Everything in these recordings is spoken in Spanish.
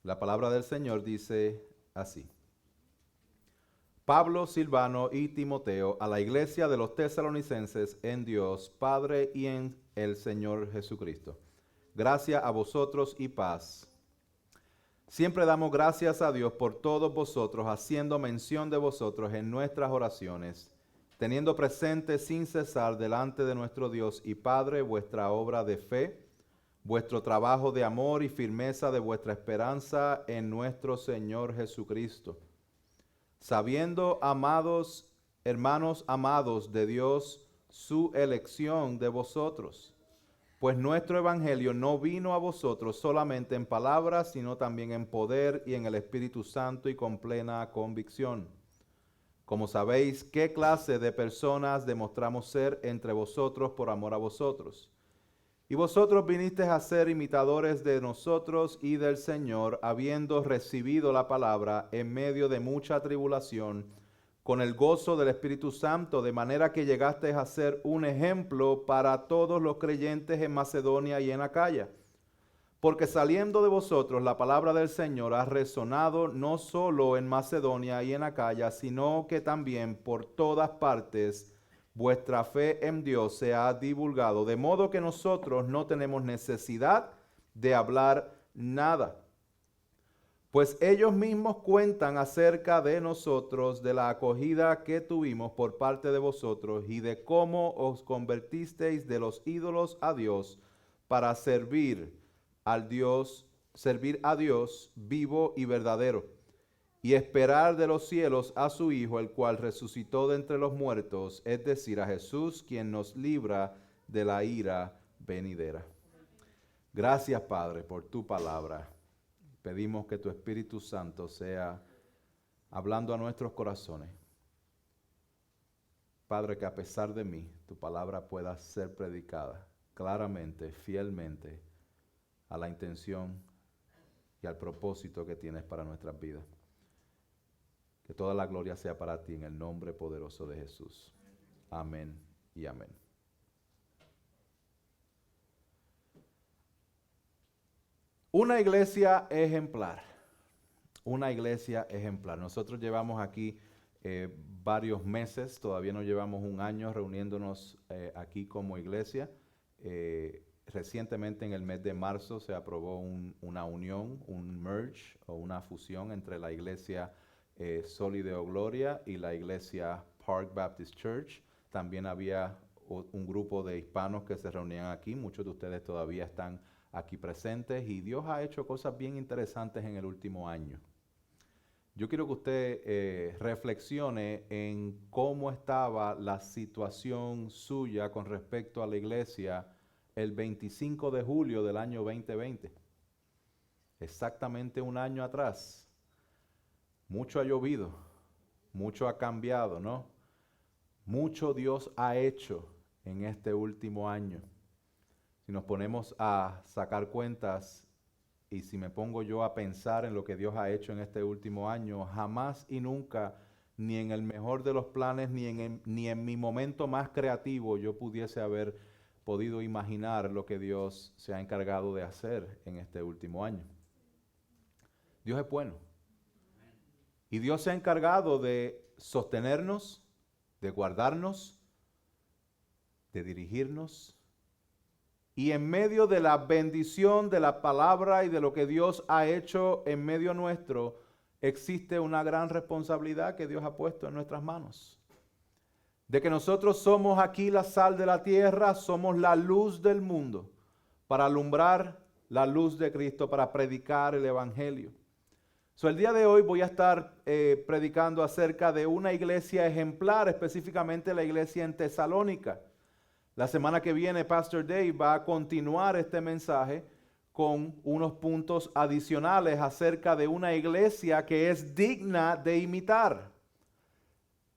La palabra del Señor dice así. Pablo, Silvano y Timoteo, a la iglesia de los tesalonicenses en Dios, Padre y en el Señor Jesucristo. Gracia a vosotros y paz. Siempre damos gracias a Dios por todos vosotros, haciendo mención de vosotros en nuestras oraciones, teniendo presente sin cesar delante de nuestro Dios y Padre vuestra obra de fe, vuestro trabajo de amor y firmeza de vuestra esperanza en nuestro Señor Jesucristo. Sabiendo, amados, hermanos amados de Dios, su elección de vosotros. Pues nuestro evangelio no vino a vosotros solamente en palabras, sino también en poder y en el Espíritu Santo y con plena convicción. Como sabéis, qué clase de personas demostramos ser entre vosotros por amor a vosotros. Y vosotros vinisteis a ser imitadores de nosotros y del Señor, habiendo recibido la palabra en medio de mucha tribulación, con el gozo del Espíritu Santo, de manera que llegasteis a ser un ejemplo para todos los creyentes en Macedonia y en Acaya. Porque saliendo de vosotros la palabra del Señor ha resonado no solo en Macedonia y en Acaya, sino que también por todas partes vuestra fe en Dios se ha divulgado, de modo que nosotros no tenemos necesidad de hablar nada. Pues ellos mismos cuentan acerca de nosotros, de la acogida que tuvimos por parte de vosotros y de cómo os convertisteis de los ídolos a Dios para servir a Dios vivo y verdadero, y esperar de los cielos a su Hijo, el cual resucitó de entre los muertos, es decir, a Jesús, quien nos libra de la ira venidera. Gracias, Padre, por tu palabra. Pedimos que tu Espíritu Santo sea hablando a nuestros corazones. Padre, que a pesar de mí, tu palabra pueda ser predicada claramente, fielmente, a la intención y al propósito que tienes para nuestras vidas. Que toda la gloria sea para ti en el nombre poderoso de Jesús. Amén y amén. Una iglesia ejemplar. Una iglesia ejemplar. Nosotros llevamos aquí varios meses, todavía no llevamos un año reuniéndonos aquí como iglesia. Recientemente en el mes de marzo se aprobó una unión, un merge o una fusión entre la iglesia Solideo Gloria y la iglesia Park Baptist Church. También había un grupo de hispanos que se reunían aquí, muchos de ustedes todavía están aquí presentes y Dios ha hecho cosas bien interesantes en el último año. Yo quiero que usted reflexione en cómo estaba la situación suya con respecto a la iglesia el 25 de julio del año 2020. Exactamente un año atrás. Mucho ha llovido, mucho ha cambiado, ¿no? Mucho Dios ha hecho en este último año. Si nos ponemos a sacar cuentas y si me pongo yo a pensar en lo que Dios ha hecho en este último año, jamás y nunca, ni en el mejor de los planes, ni en mi momento más creativo, yo pudiese haber podido imaginar lo que Dios se ha encargado de hacer en este último año. Dios es bueno. Y Dios se ha encargado de sostenernos, de guardarnos, de dirigirnos. Y en medio de la bendición de la palabra y de lo que Dios ha hecho en medio nuestro, existe una gran responsabilidad que Dios ha puesto en nuestras manos. De que nosotros somos aquí la sal de la tierra, somos la luz del mundo, para alumbrar la luz de Cristo, para predicar el Evangelio. El día de hoy voy a estar predicando acerca de una iglesia ejemplar, específicamente la iglesia en Tesalónica. La semana que viene, Pastor Dave va a continuar este mensaje con unos puntos adicionales acerca de una iglesia que es digna de imitar.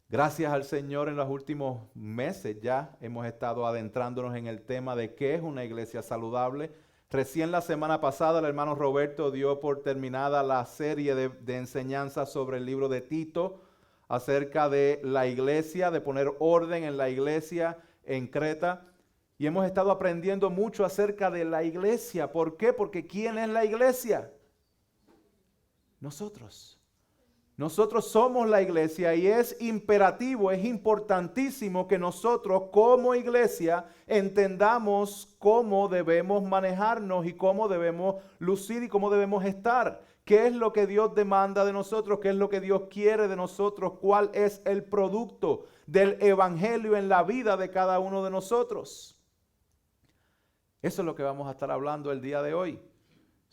Gracias al Señor, en los últimos meses ya hemos estado adentrándonos en el tema de qué es una iglesia saludable. Recién la semana pasada el hermano Roberto dio por terminada la serie de enseñanzas sobre el libro de Tito acerca de la iglesia, de poner orden en la iglesia en Creta. Y hemos estado aprendiendo mucho acerca de la iglesia. ¿Por qué? Porque ¿quién es la iglesia? Nosotros. Nosotros somos la iglesia y es imperativo, es importantísimo que nosotros como iglesia entendamos cómo debemos manejarnos y cómo debemos lucir y cómo debemos estar. ¿Qué es lo que Dios demanda de nosotros? ¿Qué es lo que Dios quiere de nosotros? ¿Cuál es el producto del evangelio en la vida de cada uno de nosotros? Eso es lo que vamos a estar hablando el día de hoy.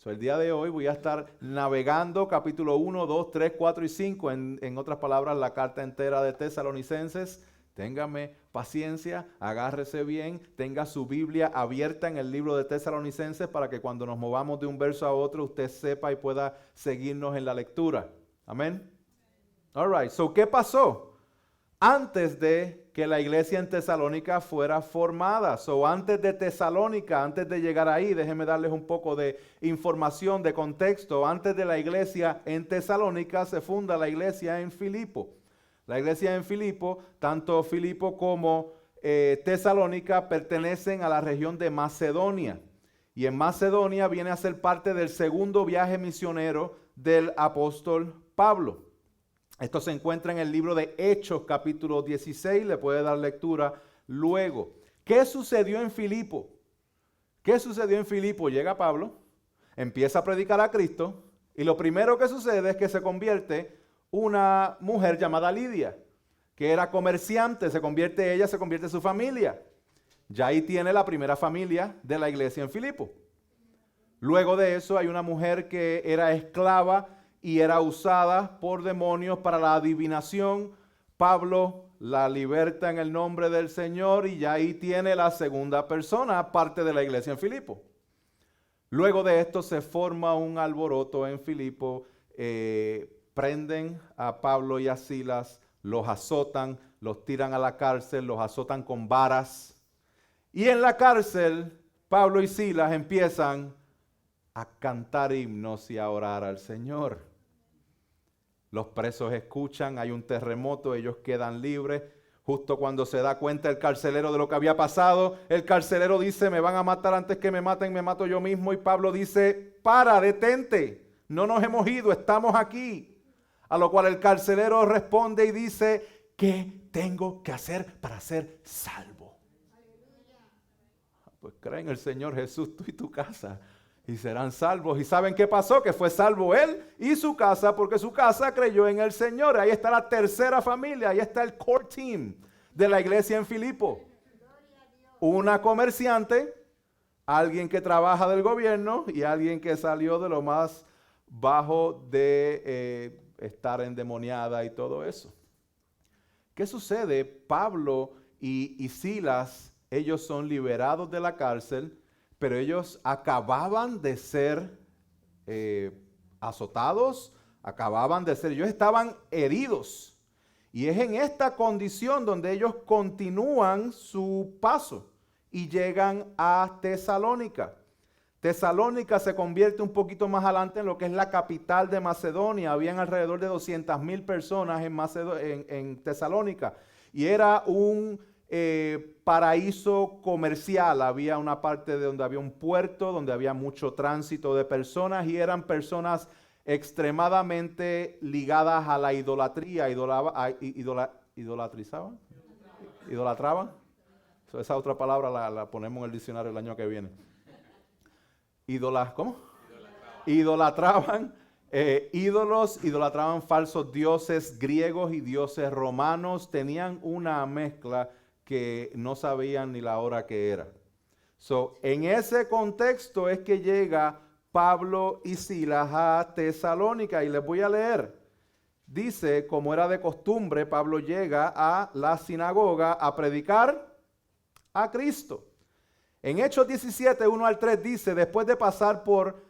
El día de hoy voy a estar navegando capítulo 1, 2, 3, 4 y 5. En otras palabras, la carta entera de Tesalonicenses. Téngame paciencia, agárrese bien, tenga su Biblia abierta en el libro de Tesalonicenses para que cuando nos movamos de un verso a otro usted sepa y pueda seguirnos en la lectura. Amén. All right, so ¿qué pasó? Antes de que la iglesia en Tesalónica fuera formada. Antes de Tesalónica, antes de llegar ahí, déjenme darles un poco de información, de contexto. Antes de la iglesia en Tesalónica se funda la iglesia en Filipo. La iglesia en Filipo, tanto Filipo como Tesalónica pertenecen a la región de Macedonia. Y en Macedonia viene a ser parte del segundo viaje misionero del apóstol Pablo. Esto se encuentra en el libro de Hechos, capítulo 16, le puede dar lectura luego. ¿Qué sucedió en Filipo? ¿Qué sucedió en Filipo? Llega Pablo, empieza a predicar a Cristo, y lo primero que sucede es que se convierte una mujer llamada Lidia, que era comerciante, se convierte su familia. Ya ahí tiene la primera familia de la iglesia en Filipo. Luego de eso hay una mujer que era esclava y era usada por demonios para la adivinación. Pablo la liberta en el nombre del Señor y ya ahí tiene la segunda persona, parte de la iglesia en Filipo. Luego de esto se forma un alboroto en Filipo, prenden a Pablo y a Silas, los azotan, los tiran a la cárcel, los azotan con varas. Y en la cárcel, Pablo y Silas empiezan a cantar himnos y a orar al Señor. Los presos escuchan, hay un terremoto, ellos quedan libres. Justo cuando se da cuenta el carcelero de lo que había pasado, el carcelero dice, me van a matar antes que me maten, me mato yo mismo. Y Pablo dice, para, detente, no nos hemos ido, estamos aquí. A lo cual el carcelero responde y dice, ¿qué tengo que hacer para ser salvo? Pues cree en el Señor Jesús, tú y tu casa, y serán salvos. ¿Y saben qué pasó? Que fue salvo él y su casa, porque su casa creyó en el Señor. Ahí está la tercera familia, ahí está el core team de la iglesia en Filipo. Una comerciante, alguien que trabaja del gobierno y alguien que salió de lo más bajo de estar endemoniada y todo eso. ¿Qué sucede? Pablo y Silas, ellos son liberados de la cárcel, pero ellos acababan de ser azotados, ellos estaban heridos. Y es en esta condición donde ellos continúan su paso y llegan a Tesalónica. Tesalónica se convierte un poquito más adelante en lo que es la capital de Macedonia. Habían alrededor de 200,000 personas en Tesalónica. Y era un paraíso comercial. Había una parte de donde había un puerto, donde había mucho tránsito de personas y eran personas extremadamente ligadas a la idolatría. ¿Idolatraban? Esa otra palabra la ponemos en el diccionario el año que viene. ¿Cómo? Idolatraban ídolos, idolatraban falsos dioses griegos y dioses romanos. Tenían una mezcla que no sabían ni la hora que era. En ese contexto es que llega Pablo y Silas a Tesalónica y les voy a leer. Dice, como era de costumbre, Pablo llega a la sinagoga a predicar a Cristo. En Hechos 17, 1 al 3 dice, después de pasar por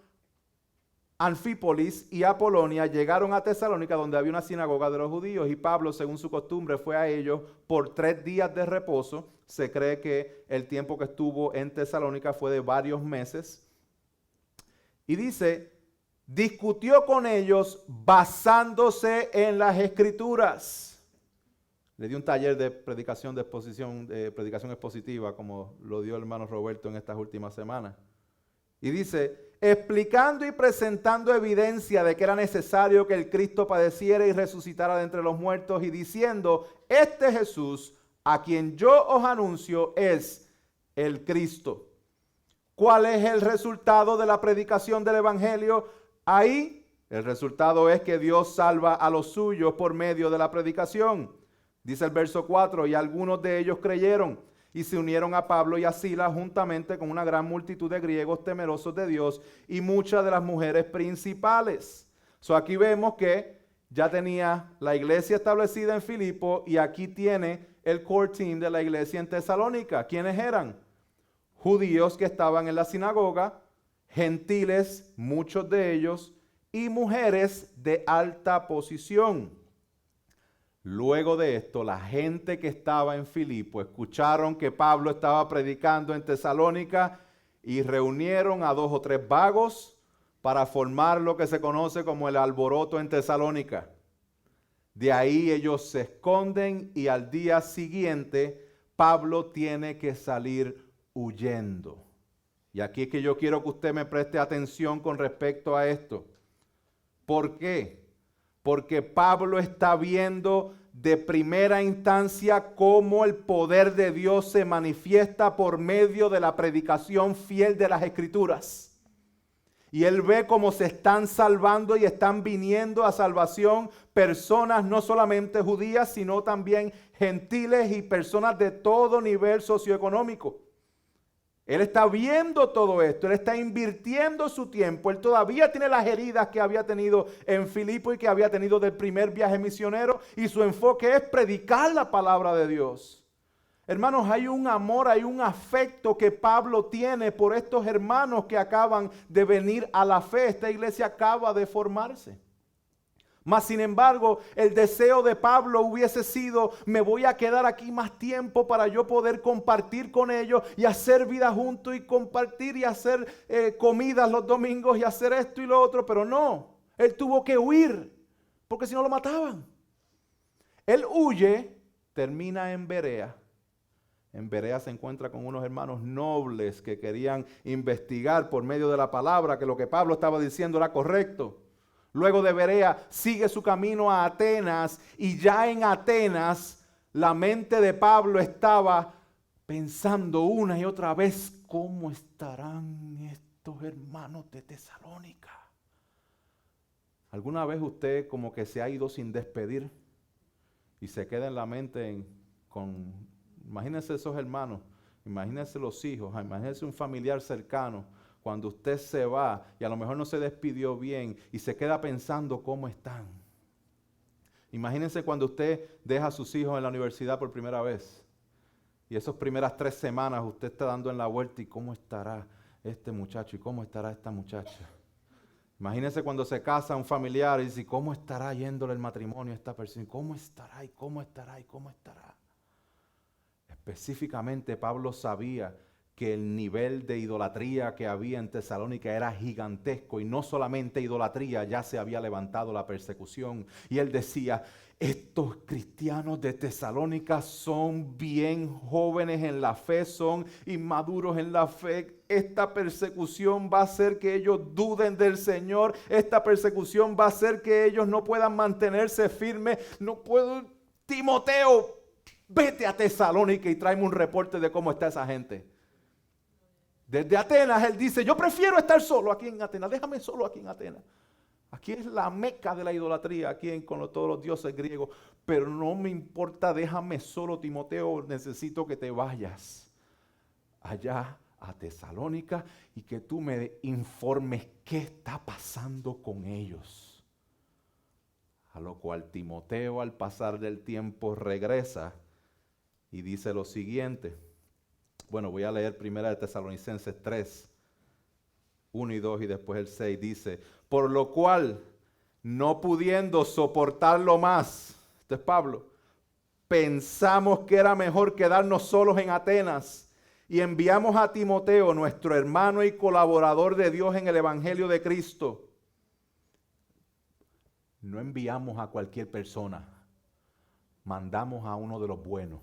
Anfípolis y Apolonia, llegaron a Tesalónica donde había una sinagoga de los judíos y Pablo, según su costumbre, fue a ellos por 3 días de reposo. Se cree que el tiempo que estuvo en Tesalónica fue de varios meses. Y dice, discutió con ellos basándose en las Escrituras. Le di un taller de predicación expositiva, como lo dio el hermano Roberto en estas últimas semanas. Y dice, explicando y presentando evidencia de que era necesario que el Cristo padeciera y resucitara de entre los muertos, y diciendo: este Jesús, a quien yo os anuncio, es el Cristo. ¿Cuál es el resultado de la predicación del Evangelio? Ahí el resultado es que Dios salva a los suyos por medio de la predicación. Dice el verso 4: y algunos de ellos creyeron y se unieron a Pablo y a Silas juntamente con una gran multitud de griegos temerosos de Dios y muchas de las mujeres principales. Aquí vemos que ya tenía la iglesia establecida en Filipo, y aquí tiene el core team de la iglesia en Tesalónica. ¿Quiénes eran? Judíos que estaban en la sinagoga, gentiles, muchos de ellos, y mujeres de alta posición. Luego de esto, la gente que estaba en Filipo escucharon que Pablo estaba predicando en Tesalónica y reunieron a 2 o 3 vagos para formar lo que se conoce como el alboroto en Tesalónica. De ahí ellos se esconden y al día siguiente Pablo tiene que salir huyendo. Y aquí es que yo quiero que usted me preste atención con respecto a esto. ¿Por qué? Porque Pablo está viendo de primera instancia cómo el poder de Dios se manifiesta por medio de la predicación fiel de las Escrituras. Y él ve cómo se están salvando y están viniendo a salvación personas no solamente judías, sino también gentiles y personas de todo nivel socioeconómico. Él está viendo todo esto, él está invirtiendo su tiempo, él todavía tiene las heridas que había tenido en Filipo y que había tenido del primer viaje misionero, y su enfoque es predicar la palabra de Dios. Hermanos, hay un amor, hay un afecto que Pablo tiene por estos hermanos que acaban de venir a la fe. Esta iglesia acaba de formarse. Mas, sin embargo, el deseo de Pablo hubiese sido: me voy a quedar aquí más tiempo para yo poder compartir con ellos y hacer vida juntos y compartir y hacer comidas los domingos y hacer esto y lo otro. Pero no, él tuvo que huir porque si no lo mataban. Él huye, termina en Berea. En Berea se encuentra con unos hermanos nobles que querían investigar por medio de la palabra que lo que Pablo estaba diciendo era correcto. Luego de Berea sigue su camino a Atenas, y ya en Atenas la mente de Pablo estaba pensando una y otra vez: ¿cómo estarán estos hermanos de Tesalónica? ¿Alguna vez usted como que se ha ido sin despedir y se queda en la mente imagínense esos hermanos, imagínense los hijos, imagínense un familiar cercano? Cuando usted se va y a lo mejor no se despidió bien y se queda pensando cómo están. Imagínense cuando usted deja a sus hijos en la universidad por primera vez y esas primeras 3 semanas usted está dando en la vuelta: ¿y cómo estará este muchacho? ¿Y cómo estará esta muchacha? Imagínense cuando se casa un familiar y dice: ¿cómo estará yéndole el matrimonio a esta persona? ¿Cómo estará? ¿Y cómo estará? ¿Y cómo estará? Específicamente Pablo sabía que el nivel de idolatría que había en Tesalónica era gigantesco, y no solamente idolatría, ya se había levantado la persecución. Y él decía: estos cristianos de Tesalónica son bien jóvenes en la fe, son inmaduros en la fe. Esta persecución va a hacer que ellos duden del Señor. Esta persecución va a hacer que ellos no puedan mantenerse firmes. No puedo, Timoteo, vete a Tesalónica y tráeme un reporte de cómo está esa gente. Desde Atenas él dice: yo prefiero estar solo aquí en Atenas, déjame solo aquí en Atenas. Aquí es la meca de la idolatría, aquí con todos los dioses griegos, pero no me importa, déjame solo, Timoteo, necesito que te vayas allá a Tesalónica y que tú me informes qué está pasando con ellos. A lo cual Timoteo, al pasar del tiempo, regresa y dice lo siguiente. Bueno, voy a leer primera de Tesalonicenses 3, 1 y 2 y después el 6. Dice: por lo cual, no pudiendo soportarlo más, esto es Pablo, pensamos que era mejor quedarnos solos en Atenas, y enviamos a Timoteo, nuestro hermano y colaborador de Dios en el Evangelio de Cristo. No enviamos a cualquier persona, mandamos a uno de los buenos.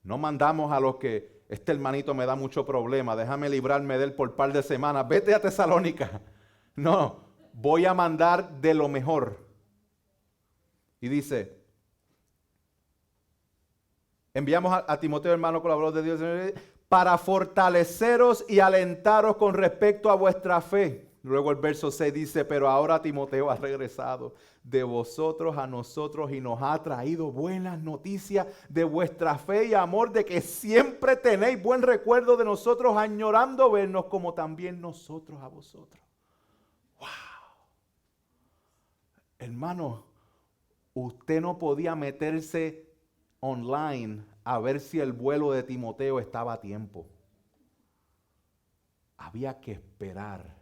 No mandamos a los que este hermanito me da mucho problema, déjame librarme de él por un par de semanas, vete a Tesalónica. No, voy a mandar de lo mejor. Y dice, enviamos a Timoteo, hermano colaborador de Dios, para fortaleceros y alentaros con respecto a vuestra fe. Luego el verso 6 dice, pero ahora Timoteo ha regresado de vosotros a nosotros y nos ha traído buenas noticias de vuestra fe y amor, de que siempre tenéis buen recuerdo de nosotros, añorando vernos como también nosotros a vosotros. ¡Wow! Hermano, usted no podía meterse online a ver si el vuelo de Timoteo estaba a tiempo. Había que esperar.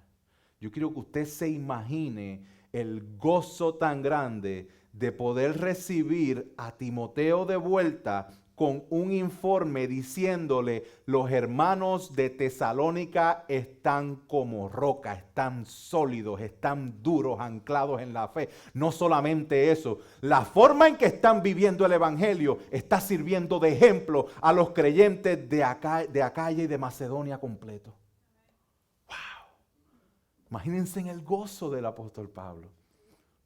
Yo quiero que usted se imagine el gozo tan grande de poder recibir a Timoteo de vuelta con un informe diciéndole, los hermanos de Tesalónica están como roca, están sólidos, están duros, anclados en la fe. No solamente eso, la forma en que están viviendo el evangelio está sirviendo de ejemplo a los creyentes de Acaya y de Macedonia completo. Imagínense en el gozo del apóstol Pablo.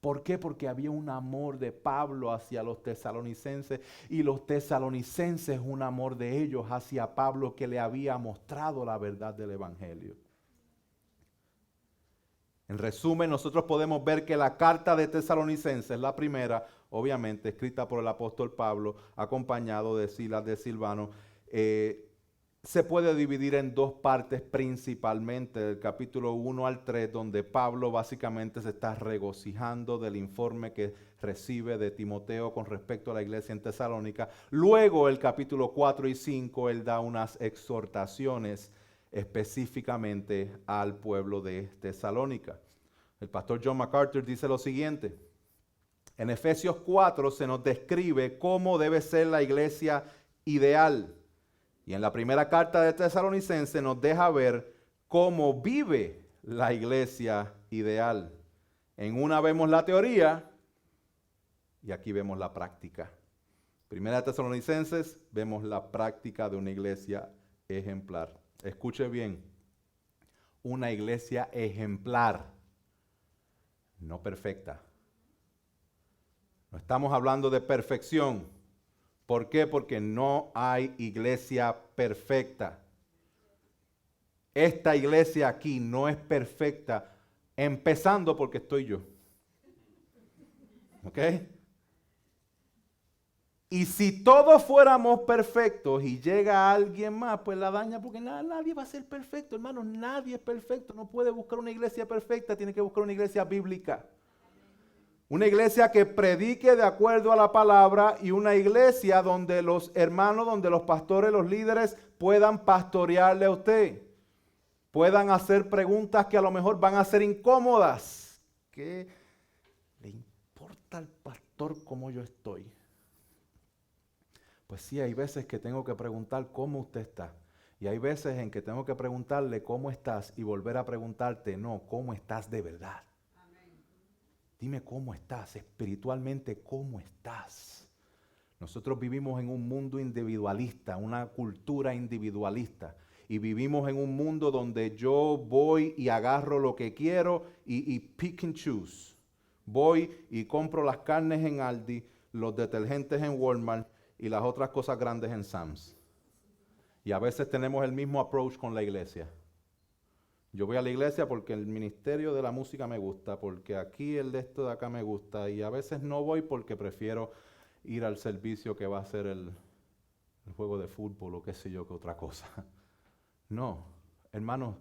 ¿Por qué? Porque había un amor de Pablo hacia los tesalonicenses y los tesalonicenses un amor de ellos hacia Pablo que le había mostrado la verdad del evangelio. En resumen, nosotros podemos ver que la carta de Tesalonicenses, la primera, obviamente escrita por el apóstol Pablo, acompañado de Silas, de Silvano, se puede dividir en dos partes principalmente, del capítulo 1 al 3, donde Pablo básicamente se está regocijando del informe que recibe de Timoteo con respecto a la iglesia en Tesalónica. Luego el capítulo 4 y 5, él da unas exhortaciones específicamente al pueblo de Tesalónica. El pastor John MacArthur dice lo siguiente: en Efesios 4 se nos describe cómo debe ser la iglesia ideal. Y en la primera carta de Tesalonicenses nos deja ver cómo vive la iglesia ideal. En una vemos la teoría y aquí vemos la práctica. Primera de Tesalonicenses vemos la práctica de una iglesia ejemplar. Escuche bien, una iglesia ejemplar, no perfecta. No estamos hablando de perfección. ¿Por qué? Porque no hay iglesia perfecta. Esta iglesia aquí no es perfecta, empezando porque estoy yo. ¿Ok? Y si todos fuéramos perfectos y llega alguien más, pues la daña, porque nadie va a ser perfecto, hermanos, nadie es perfecto. No puede buscar una iglesia perfecta, tiene que buscar una iglesia bíblica. Una iglesia que predique de acuerdo a la palabra y una iglesia donde los hermanos, donde los pastores, los líderes puedan pastorearle a usted. Puedan hacer preguntas que a lo mejor van a ser incómodas. ¿Qué le importa al pastor cómo yo estoy? Pues sí, hay veces que tengo que preguntar cómo usted está. Y hay veces en que tengo que preguntarle cómo estás y volver a preguntarte, no, cómo estás de verdad. Dime cómo estás, espiritualmente cómo estás. Nosotros vivimos en un mundo individualista, una cultura individualista. Y vivimos en un mundo donde yo voy y agarro lo que quiero y pick and choose. Voy y compro las carnes en Aldi, los detergentes en Walmart y las otras cosas grandes en Sam's. Y a veces tenemos el mismo approach con la iglesia. Yo voy a la iglesia porque el ministerio de la música me gusta, porque aquí el de esto de acá me gusta, y a veces no voy porque prefiero ir al servicio que va a ser el juego de fútbol o qué sé yo, que otra cosa. No, hermanos,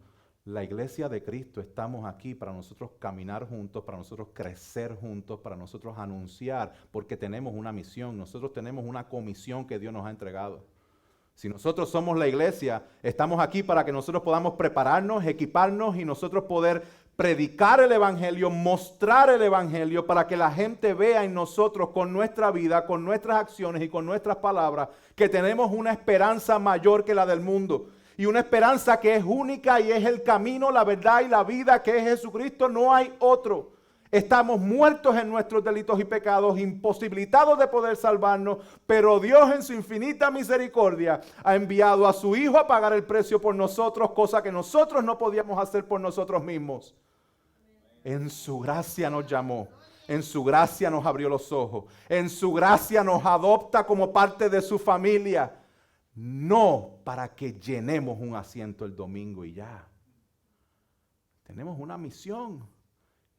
la iglesia de Cristo estamos aquí para nosotros caminar juntos, para nosotros crecer juntos, para nosotros anunciar, porque tenemos una misión, nosotros tenemos una comisión que Dios nos ha entregado. Si nosotros somos la iglesia, estamos aquí para que nosotros podamos prepararnos, equiparnos y nosotros poder predicar el evangelio, mostrar el evangelio para que la gente vea en nosotros con nuestra vida, con nuestras acciones y con nuestras palabras que tenemos una esperanza mayor que la del mundo. Y una esperanza que es única y es el camino, la verdad y la vida que es Jesucristo. No hay otro. Estamos muertos en nuestros delitos y pecados, imposibilitados de poder salvarnos, pero Dios en su infinita misericordia ha enviado a su Hijo a pagar el precio por nosotros, cosa que nosotros no podíamos hacer por nosotros mismos. En su gracia nos llamó, en su gracia nos abrió los ojos, en su gracia nos adopta como parte de su familia, no para que llenemos un asiento el domingo y ya. Tenemos una misión.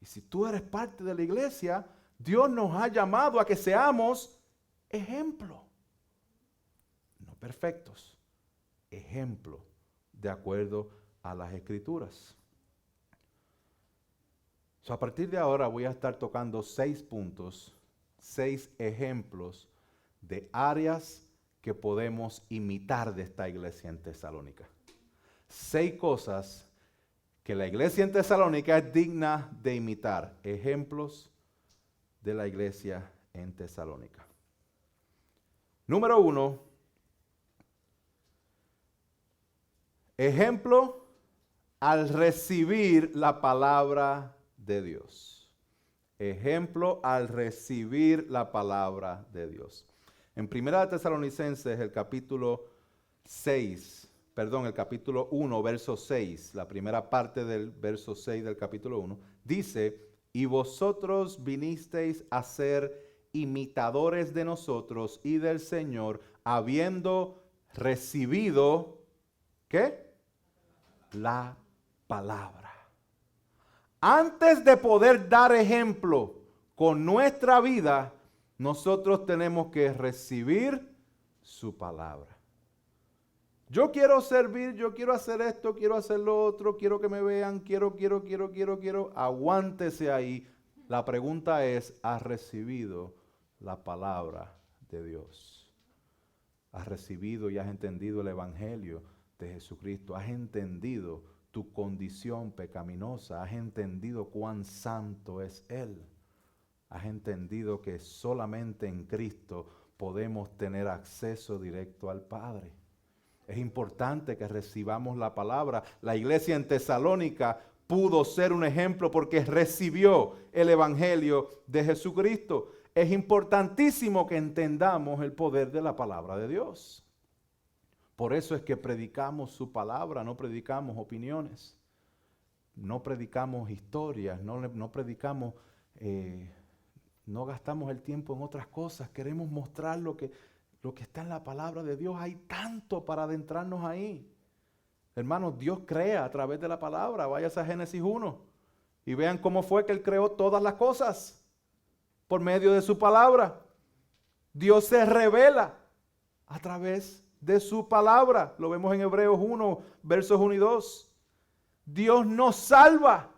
Y si tú eres parte de la iglesia, Dios nos ha llamado a que seamos ejemplo. No perfectos, ejemplo de acuerdo a las Escrituras. A partir de ahora voy a estar tocando 6 puntos, 6 ejemplos de áreas que podemos imitar de esta iglesia en Tesalónica. 6 cosas que la iglesia en Tesalónica es digna de imitar. Ejemplos de la iglesia en Tesalónica. Número 1. Ejemplo al recibir la palabra de Dios. Ejemplo al recibir la palabra de Dios. En 1 Tesalonicenses, el capítulo 1, verso 6, la primera parte del verso 6 del capítulo 1, dice, y vosotros vinisteis a ser imitadores de nosotros y del Señor, habiendo recibido, ¿qué? La palabra. Antes de poder dar ejemplo con nuestra vida, nosotros tenemos que recibir su palabra. Yo quiero servir, yo quiero hacer esto, quiero hacer lo otro, quiero que me vean, quiero. Aguántese ahí. La pregunta es, ¿has recibido la palabra de Dios? ¿Has recibido y has entendido el evangelio de Jesucristo? ¿Has entendido tu condición pecaminosa? ¿Has entendido cuán santo es Él? ¿Has entendido que solamente en Cristo podemos tener acceso directo al Padre? Es importante que recibamos la palabra. La iglesia en Tesalónica pudo ser un ejemplo porque recibió el evangelio de Jesucristo. Es importantísimo que entendamos el poder de la palabra de Dios. Por eso es que predicamos su palabra, no predicamos opiniones, no predicamos historias, no predicamos, no gastamos el tiempo en otras cosas. Queremos mostrar lo que está en la palabra de Dios. Hay tanto para adentrarnos ahí. Hermanos, Dios crea a través de la palabra. Váyase a Génesis 1 y vean cómo fue que Él creó todas las cosas por medio de su palabra. Dios se revela a través de su palabra. Lo vemos en Hebreos 1, versos 1 y 2. Dios nos salva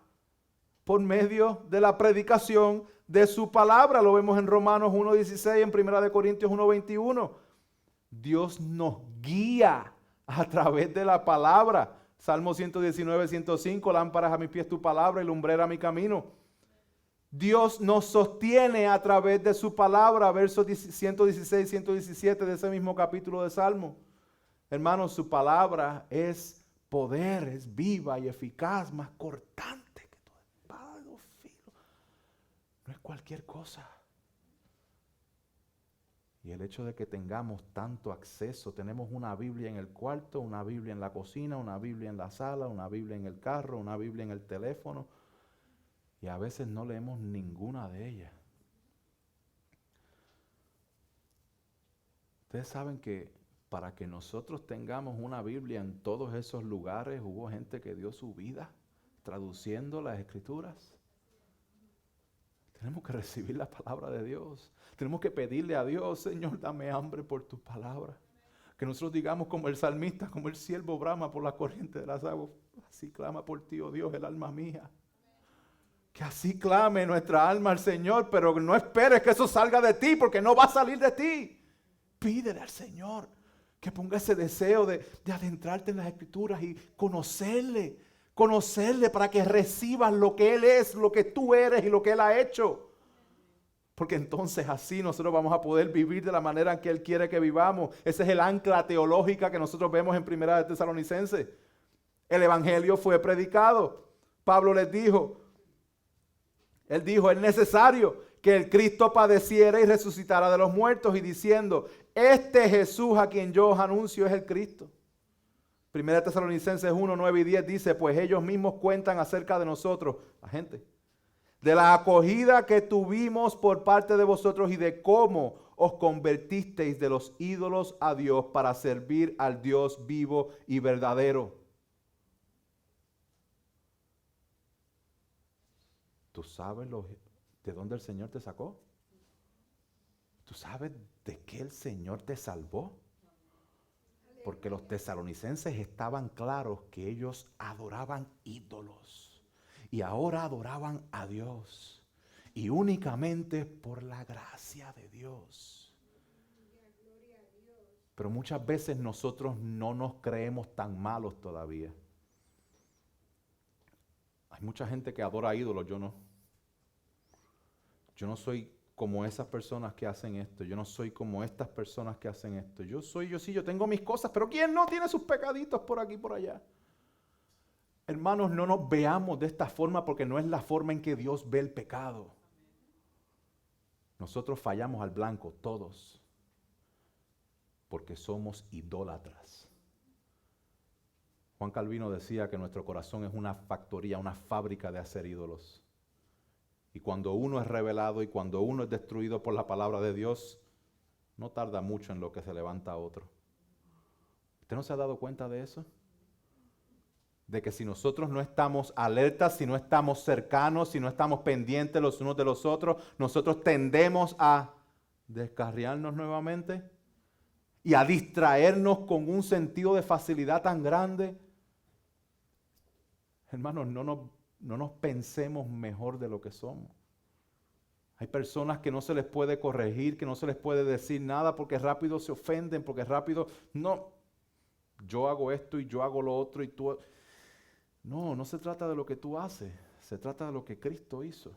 por medio de la predicación de su palabra. Lo vemos en Romanos 1:16, en 1 Corintios 1:21. Dios nos guía a través de la palabra. Salmo 119:105, lámparas a mis pies tu palabra y lumbrera a mi camino. Dios nos sostiene a través de su palabra, versos 116, 117 de ese mismo capítulo de Salmo. Hermanos, su palabra es poder, es viva y eficaz, más cortante que toda espada de dos filos. No es cualquier cosa. Y el hecho de que tengamos tanto acceso, tenemos una Biblia en el cuarto, una Biblia en la cocina, una Biblia en la sala, una Biblia en el carro, una Biblia en el teléfono, y a veces no leemos ninguna de ellas. Ustedes saben que para que nosotros tengamos una Biblia en todos esos lugares, hubo gente que dio su vida traduciendo las Escrituras. Tenemos que recibir la palabra de Dios. Tenemos que pedirle a Dios, Señor, dame hambre por tu palabra. Que nosotros digamos como el salmista, como el siervo brama por la corriente de las aguas. Así clama por ti, oh Dios, el alma mía. Que así clame nuestra alma al Señor, pero no esperes que eso salga de ti, porque no va a salir de ti. Pídele al Señor que ponga ese deseo de adentrarte en las Escrituras y conocerle para que recibas lo que Él es, lo que tú eres y lo que Él ha hecho. Porque entonces así nosotros vamos a poder vivir de la manera en que Él quiere que vivamos. Ese es el ancla teológica que nosotros vemos en 1 Tesalonicenses. El Evangelio fue predicado. Pablo les dijo Él dijo, es necesario que el Cristo padeciera y resucitara de los muertos, y diciendo, este Jesús a quien yo os anuncio es el Cristo. Primera Tesalonicenses 1, 9 y 10 dice, pues ellos mismos cuentan acerca de nosotros, la gente, de la acogida que tuvimos por parte de vosotros y de cómo os convertisteis de los ídolos a Dios para servir al Dios vivo y verdadero. ¿Tú sabes de dónde el Señor te sacó? ¿Tú sabes de qué el Señor te salvó? Porque los tesalonicenses estaban claros que ellos adoraban ídolos y ahora adoraban a Dios, y únicamente por la gracia de Dios. Pero muchas veces nosotros no nos creemos tan malos todavía. Hay mucha gente que adora ídolos, yo no. Yo no soy como esas personas que hacen esto. Yo no soy como estas personas que hacen esto. Yo tengo mis cosas, pero ¿quién no tiene sus pecaditos por aquí y por allá? Hermanos, no nos veamos de esta forma porque no es la forma en que Dios ve el pecado. Nosotros fallamos al blanco, todos, porque somos idólatras. Juan Calvino decía que nuestro corazón es una factoría, una fábrica de hacer ídolos. Y cuando uno es revelado y cuando uno es destruido por la palabra de Dios, no tarda mucho en lo que se levanta otro. ¿Usted no se ha dado cuenta de eso? De que si nosotros no estamos alertas, si no estamos cercanos, si no estamos pendientes los unos de los otros, nosotros tendemos a descarriarnos nuevamente y a distraernos con un sentido de facilidad tan grande. Hermanos, no nos pensemos mejor de lo que somos. Hay personas que no se les puede corregir, que no se les puede decir nada porque rápido se ofenden, porque rápido, no, yo hago esto y yo hago lo otro y tú. No se trata de lo que tú haces, se trata de lo que Cristo hizo.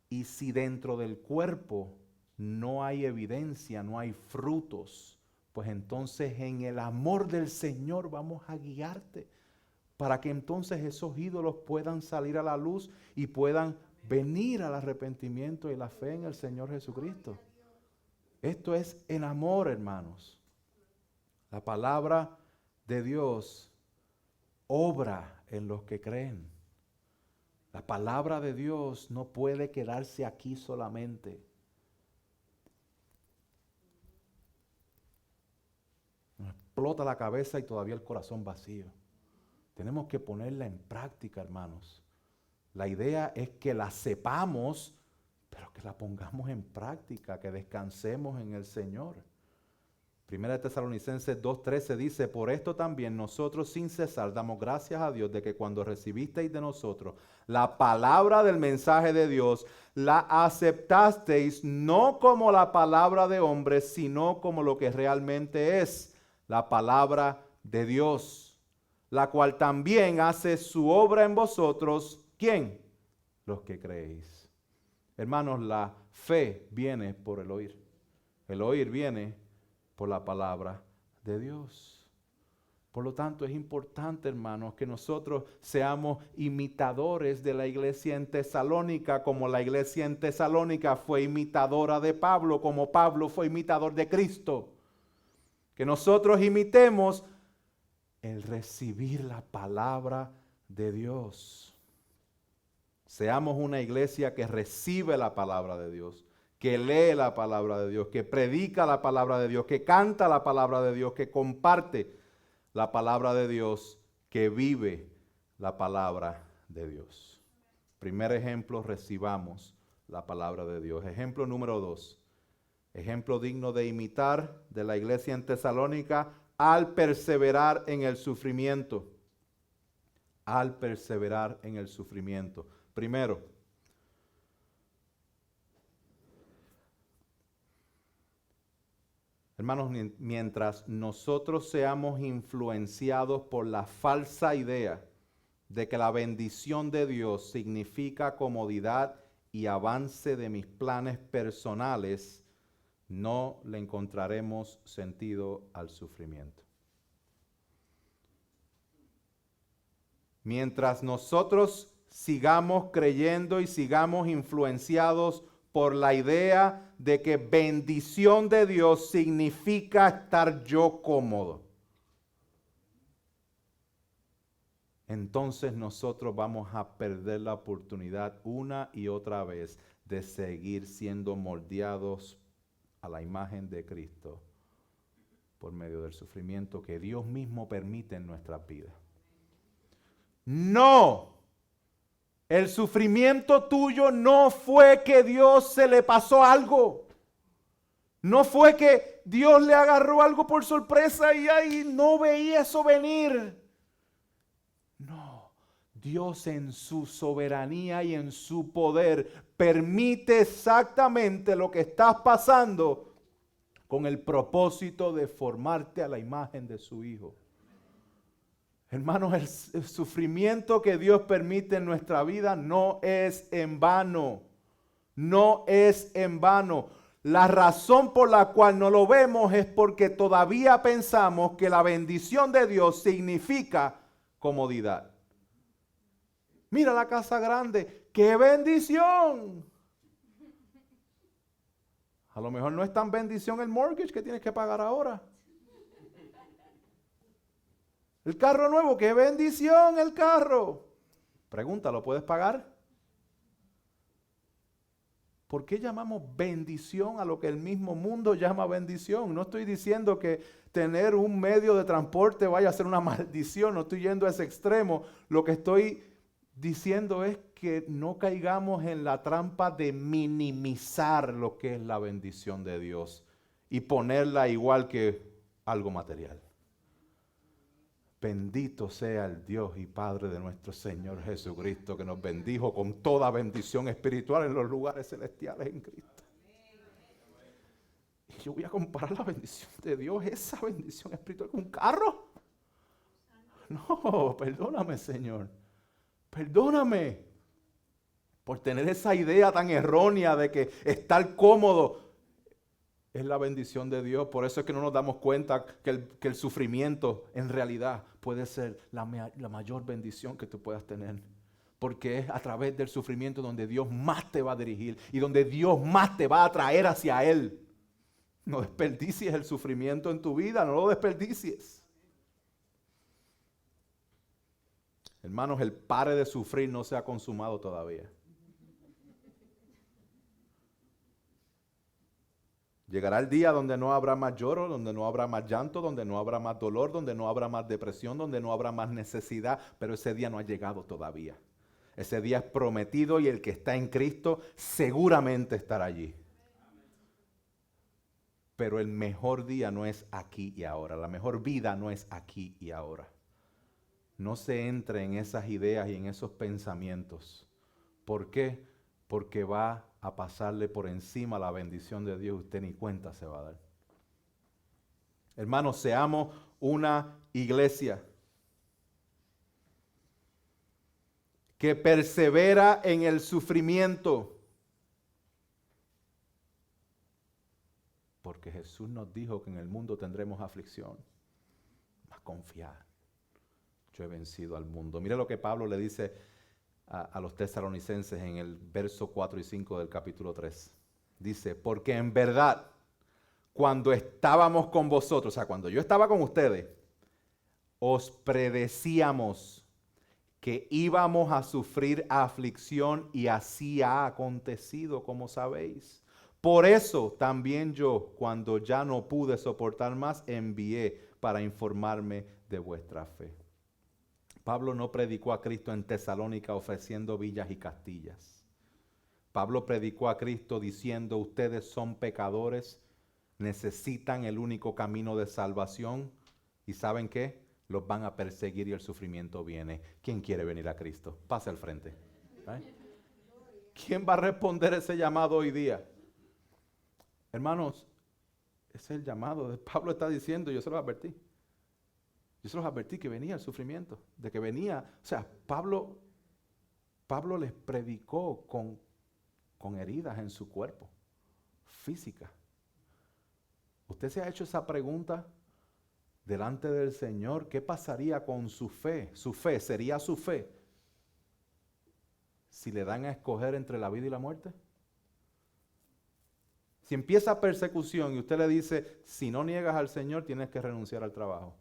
Y si dentro del cuerpo no hay evidencia, no hay frutos, pues entonces en el amor del Señor vamos a guiarte para que entonces esos ídolos puedan salir a la luz y puedan venir al arrepentimiento y la fe en el Señor Jesucristo. Esto es en amor, hermanos. La palabra de Dios obra en los que creen. La palabra de Dios no puede quedarse aquí solamente. Nos explota la cabeza y todavía el corazón vacío. Tenemos que ponerla en práctica, hermanos. La idea es que la sepamos, pero que la pongamos en práctica, que descansemos en el Señor. Primera de Tesalonicenses 2:13 dice, por esto también nosotros sin cesar damos gracias a Dios de que cuando recibisteis de nosotros la palabra del mensaje de Dios, la aceptasteis no como la palabra de hombres, sino como lo que realmente es, la palabra de Dios, la cual también hace su obra en vosotros. ¿Quién? Los que creéis. Hermanos, la fe viene por el oír. El oír viene por la palabra de Dios. Por lo tanto, es importante, hermanos, que nosotros seamos imitadores de la iglesia en Tesalónica, como la iglesia en Tesalónica fue imitadora de Pablo, como Pablo fue imitador de Cristo. Que nosotros imitemos el recibir la palabra de Dios. Seamos una iglesia que recibe la palabra de Dios, que lee la palabra de Dios, que predica la palabra de Dios, que canta la palabra de Dios, que comparte la palabra de Dios, que vive la palabra de Dios. Primer ejemplo, recibamos la palabra de Dios. Ejemplo número 2. Ejemplo digno de imitar de la iglesia en Tesalónica al perseverar en el sufrimiento. Al perseverar en el sufrimiento. Primero, hermanos, mientras nosotros seamos influenciados por la falsa idea de que la bendición de Dios significa comodidad y avance de mis planes personales, no le encontraremos sentido al sufrimiento. Mientras nosotros sigamos creyendo y sigamos influenciados por la idea de que bendición de Dios significa estar yo cómodo. Entonces nosotros vamos a perder la oportunidad una y otra vez de seguir siendo moldeados a la imagen de Cristo por medio del sufrimiento que Dios mismo permite en nuestras vidas. No, el sufrimiento tuyo no fue que Dios se le pasó algo. No fue que Dios le agarró algo por sorpresa y ahí no veía eso venir. No, Dios en su soberanía y en su poder permite exactamente lo que estás pasando con el propósito de formarte a la imagen de su Hijo. Hermanos, el sufrimiento que Dios permite en nuestra vida no es en vano. No es en vano. La razón por la cual no lo vemos es porque todavía pensamos que la bendición de Dios significa comodidad. Mira la casa grande, ¡qué bendición! A lo mejor no es tan bendición el mortgage que tienes que pagar ahora. El carro nuevo, ¡qué bendición el carro! Pregunta, ¿lo puedes pagar? ¿Por qué llamamos bendición a lo que el mismo mundo llama bendición? No estoy diciendo que tener un medio de transporte vaya a ser una maldición, no estoy yendo a ese extremo. Lo que estoy diciendo es que no caigamos en la trampa de minimizar lo que es la bendición de Dios y ponerla igual que algo material. Bendito sea el Dios y Padre de nuestro Señor Jesucristo, que nos bendijo con toda bendición espiritual en los lugares celestiales en Cristo. Y yo voy a comparar la bendición de Dios, esa bendición espiritual, con un carro. No, perdóname, Señor. Perdóname por tener esa idea tan errónea de que estar cómodo es la bendición de Dios. Por eso es que no nos damos cuenta que el sufrimiento en realidad puede ser la mayor bendición que tú puedas tener. Porque es a través del sufrimiento donde Dios más te va a dirigir y donde Dios más te va a atraer hacia Él. No desperdicies el sufrimiento en tu vida, no lo desperdicies. Hermanos, el pare de sufrir no se ha consumado todavía. Llegará el día donde no habrá más lloro, donde no habrá más llanto, donde no habrá más dolor, donde no habrá más depresión, donde no habrá más necesidad, pero ese día no ha llegado todavía. Ese día es prometido y el que está en Cristo seguramente estará allí. Pero el mejor día no es aquí y ahora, la mejor vida no es aquí y ahora. No se entre en esas ideas y en esos pensamientos. ¿Por qué? Porque va a pasarle por encima la bendición de Dios, usted ni cuenta se va a dar. Hermanos, seamos una iglesia que persevera en el sufrimiento. Porque Jesús nos dijo que en el mundo tendremos aflicción. Mas confiad, yo he vencido al mundo. Mire lo que Pablo le dice a los tesalonicenses en el verso 4 y 5 del capítulo 3. Dice, porque en verdad, cuando estábamos con vosotros, o sea, cuando yo estaba con ustedes, os predecíamos que íbamos a sufrir aflicción y así ha acontecido, como sabéis. Por eso también yo, cuando ya no pude soportar más, envié para informarme de vuestra fe. Pablo no predicó a Cristo en Tesalónica ofreciendo villas y castillas. Pablo predicó a Cristo diciendo, ustedes son pecadores, necesitan el único camino de salvación y ¿saben qué? Los van a perseguir y el sufrimiento viene. ¿Quién quiere venir a Cristo? Pase al frente. ¿Eh? ¿Quién va a responder ese llamado hoy día? Hermanos, ese es el llamado. Pablo está diciendo, yo se lo advertí. Yo se los advertí que venía el sufrimiento, de que venía, o sea, Pablo les predicó con heridas en su cuerpo, física. ¿Usted se ha hecho esa pregunta delante del Señor? ¿Qué pasaría con su fe? Su fe, ¿sería su fe si le dan a escoger entre la vida y la muerte? Si empieza persecución y usted le dice, si no niegas al Señor, tienes que renunciar al trabajo.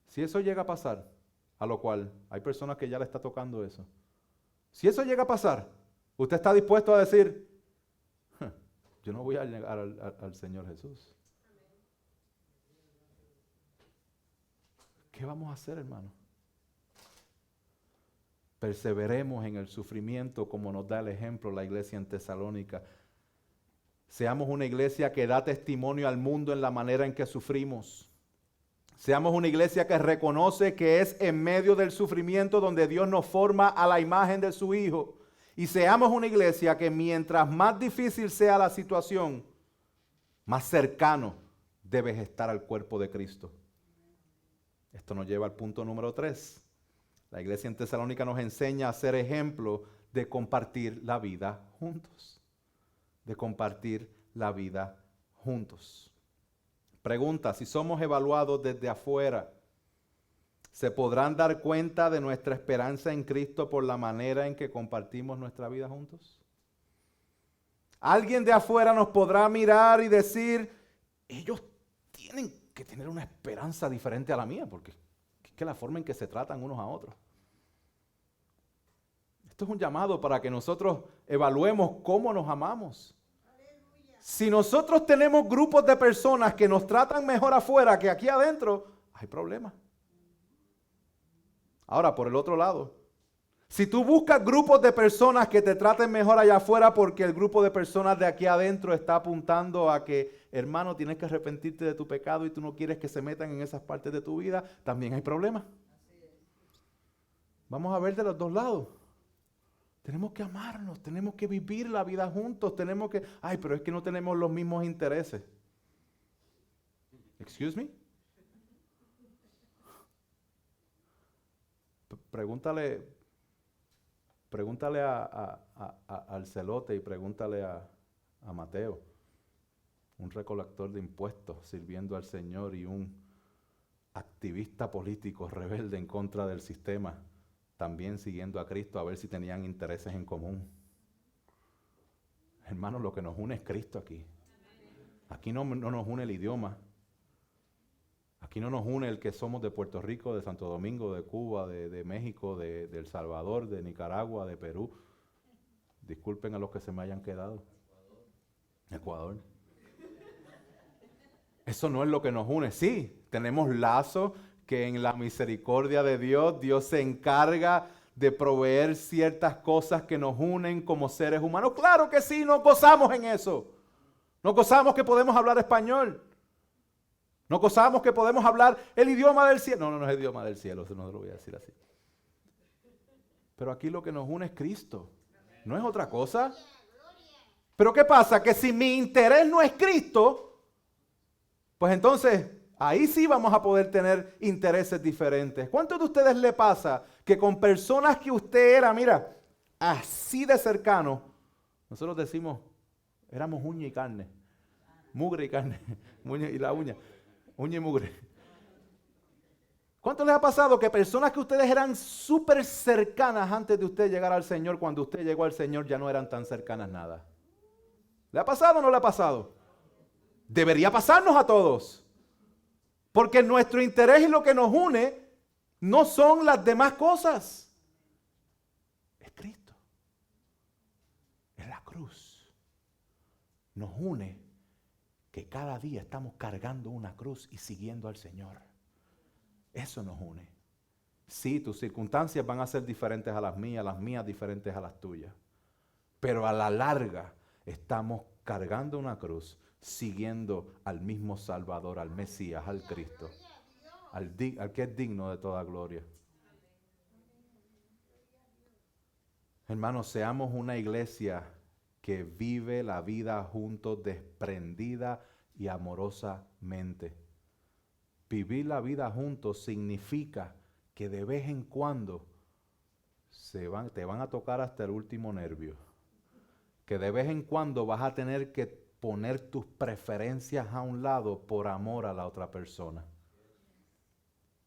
Si eso llega a pasar, a lo cual hay personas que ya le está tocando eso. Si eso llega a pasar, usted está dispuesto a decir, yo no voy a negar al Señor Jesús. ¿Qué vamos a hacer, hermano? Perseveremos en el sufrimiento como nos da el ejemplo la iglesia en Tesalónica. Seamos una iglesia que da testimonio al mundo en la manera en que sufrimos. Seamos una iglesia que reconoce que es en medio del sufrimiento donde Dios nos forma a la imagen de su Hijo. Y seamos una iglesia que mientras más difícil sea la situación, más cercano debes estar al cuerpo de Cristo. Esto nos lleva al punto número 3. La iglesia en Tesalónica nos enseña a ser ejemplo de compartir la vida juntos. De compartir la vida juntos. Pregunta, si somos evaluados desde afuera, ¿se podrán dar cuenta de nuestra esperanza en Cristo por la manera en que compartimos nuestra vida juntos? Alguien de afuera nos podrá mirar y decir, ellos tienen que tener una esperanza diferente a la mía, porque es que la forma en que se tratan unos a otros. Esto es un llamado para que nosotros evaluemos cómo nos amamos. Si nosotros tenemos grupos de personas que nos tratan mejor afuera que aquí adentro, hay problemas. Ahora, por el otro lado, si tú buscas grupos de personas que te traten mejor allá afuera porque el grupo de personas de aquí adentro está apuntando a que, hermano, tienes que arrepentirte de tu pecado y tú no quieres que se metan en esas partes de tu vida, también hay problemas. Vamos a ver de los dos lados. Tenemos que amarnos, tenemos que vivir la vida juntos, tenemos que... Ay, pero es que no tenemos los mismos intereses. Excuse me. Pregúntale al celote y pregúntale a Mateo, un recolector de impuestos sirviendo al Señor y un activista político rebelde en contra del sistema, también siguiendo a Cristo, a ver si tenían intereses en común. Hermanos, lo que nos une es Cristo aquí. Aquí no nos une el idioma. Aquí no nos une el que somos de Puerto Rico, de Santo Domingo, de Cuba, de México, de El Salvador, de Nicaragua, de Perú. Disculpen a los que se me hayan quedado. Ecuador. Eso no es lo que nos une. Sí, tenemos lazos que en la misericordia de Dios, Dios se encarga de proveer ciertas cosas que nos unen como seres humanos. Claro que sí, nos gozamos en eso. Nos gozamos que podemos hablar español. Nos gozamos que podemos hablar el idioma del cielo. No es el idioma del cielo, eso no lo voy a decir así. Pero aquí lo que nos une es Cristo. No es otra cosa. Pero ¿qué pasa? Que si mi interés no es Cristo, pues entonces ahí sí vamos a poder tener intereses diferentes. ¿Cuántos de ustedes le pasa que con personas que usted era, mira, así de cercano, nosotros decimos, éramos uña y carne, mugre y carne, uña y la uña, uña y mugre? ¿Cuánto les ha pasado que personas que ustedes eran súper cercanas antes de usted llegar al Señor, cuando usted llegó al Señor ya no eran tan cercanas nada? ¿Le ha pasado o no le ha pasado? Debería pasarnos a todos. Porque nuestro interés y lo que nos une no son las demás cosas. Es Cristo. Es la cruz. Nos une que cada día estamos cargando una cruz y siguiendo al Señor. Eso nos une. Sí, tus circunstancias van a ser diferentes a las mías diferentes a las tuyas. Pero a la larga estamos cargando una cruz, siguiendo al mismo Salvador, al Mesías, al Cristo, al que es digno de toda gloria. Hermanos, seamos una iglesia que vive la vida juntos, desprendida y amorosamente. Vivir la vida juntos significa que de vez en cuando te van a tocar hasta el último nervio. Que de vez en cuando vas a tener que poner tus preferencias a un lado por amor a la otra persona.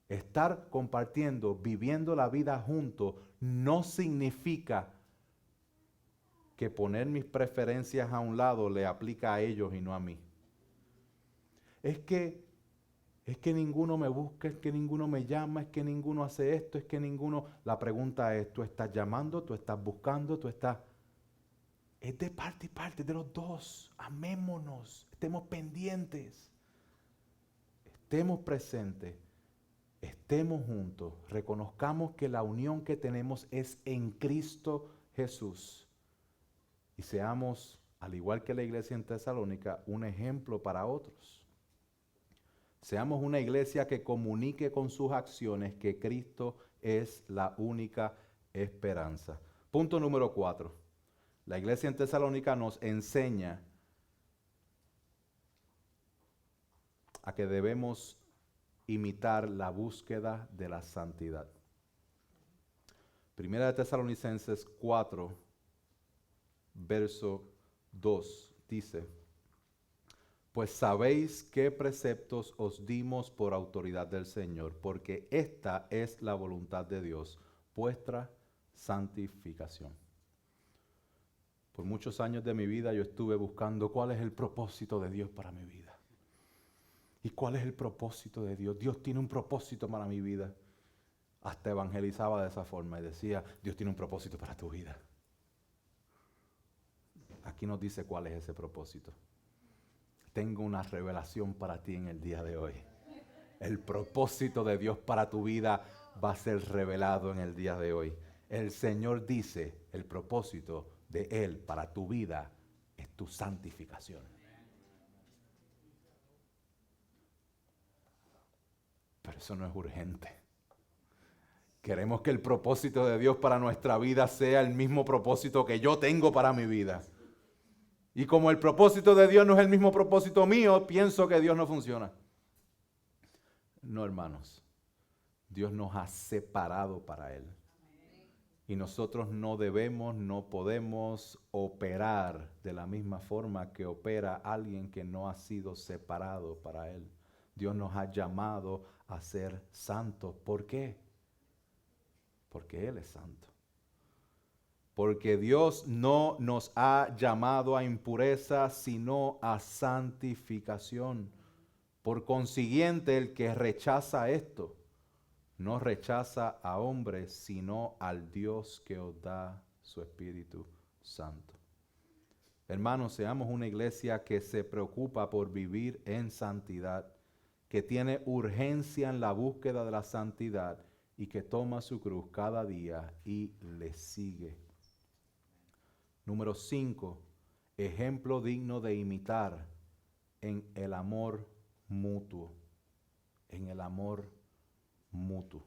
Estar compartiendo, viviendo la vida juntos, no significa que poner mis preferencias a un lado le aplica a ellos y no a mí. Es que ninguno me busca, es que ninguno me llama, es que ninguno hace esto, es que ninguno... La pregunta es, ¿tú estás llamando, tú estás buscando, tú estás...? Es de parte y parte, de los dos. Amémonos, estemos pendientes, estemos presentes, estemos juntos, reconozcamos que la unión que tenemos es en Cristo Jesús. Y seamos, al igual que la iglesia en Tesalónica, un ejemplo para otros. Seamos una iglesia que comunique con sus acciones que Cristo es la única esperanza. Punto número 4. La iglesia en Tesalónica nos enseña a que debemos imitar la búsqueda de la santidad. Primera de Tesalonicenses 4, verso 2, dice: pues sabéis qué preceptos os dimos por autoridad del Señor, porque esta es la voluntad de Dios, vuestra santificación. Por muchos años de mi vida yo estuve buscando cuál es el propósito de Dios para mi vida. ¿Y cuál es el propósito de Dios? Dios tiene un propósito para mi vida. Hasta evangelizaba de esa forma y decía, Dios tiene un propósito para tu vida. Aquí nos dice cuál es ese propósito. Tengo una revelación para ti en el día de hoy. El propósito de Dios para tu vida va a ser revelado en el día de hoy. El Señor dice, el propósito de Él para tu vida es tu santificación. Pero eso no es urgente. Queremos que el propósito de Dios para nuestra vida sea el mismo propósito que yo tengo para mi vida. Y como el propósito de Dios no es el mismo propósito mío, pienso que Dios no funciona. No, hermanos. Dios nos ha separado para Él. Y nosotros no debemos, no podemos operar de la misma forma que opera alguien que no ha sido separado para Él. Dios nos ha llamado a ser santos. ¿Por qué? Porque Él es santo. Porque Dios no nos ha llamado a impureza, sino a santificación. Por consiguiente, el que rechaza esto, no rechaza a hombres, sino al Dios que os da su Espíritu Santo. Hermanos, seamos una iglesia que se preocupa por vivir en santidad, que tiene urgencia en la búsqueda de la santidad y que toma su cruz cada día y le sigue. Número 5, ejemplo digno de imitar en el amor mutuo. En el amor mutuo.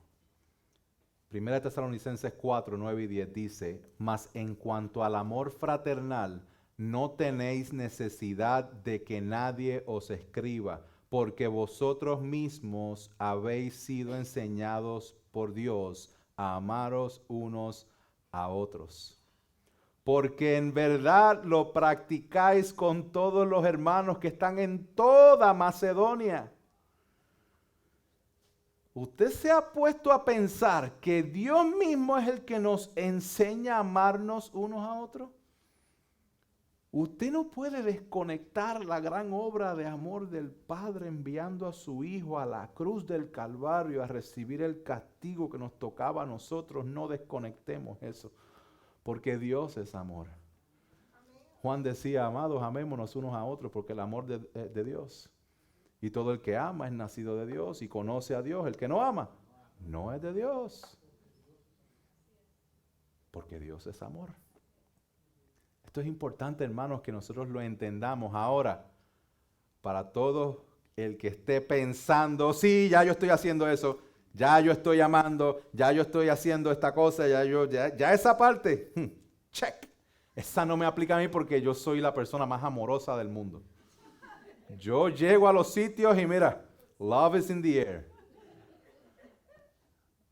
Primera Tesalonicenses 4, 9 y 10 dice: mas en cuanto al amor fraternal, no tenéis necesidad de que nadie os escriba, porque vosotros mismos habéis sido enseñados por Dios a amaros unos a otros. Porque en verdad lo practicáis con todos los hermanos que están en toda Macedonia. ¿Usted se ha puesto a pensar que Dios mismo es el que nos enseña a amarnos unos a otros? Usted no puede desconectar la gran obra de amor del Padre enviando a su Hijo a la cruz del Calvario a recibir el castigo que nos tocaba a nosotros. No desconectemos eso, porque Dios es amor. Juan decía, amados, amémonos unos a otros, porque el amor de Dios. Y todo el que ama es nacido de Dios y conoce a Dios. El que no ama, no es de Dios. Porque Dios es amor. Esto es importante, hermanos, que nosotros lo entendamos. Ahora, para todo el que esté pensando, sí, ya yo estoy haciendo eso, ya yo estoy amando, ya yo estoy haciendo esta cosa, ya esa parte, check. Esa no me aplica a mí porque yo soy la persona más amorosa del mundo. Yo llego a los sitios y mira, love is in the air.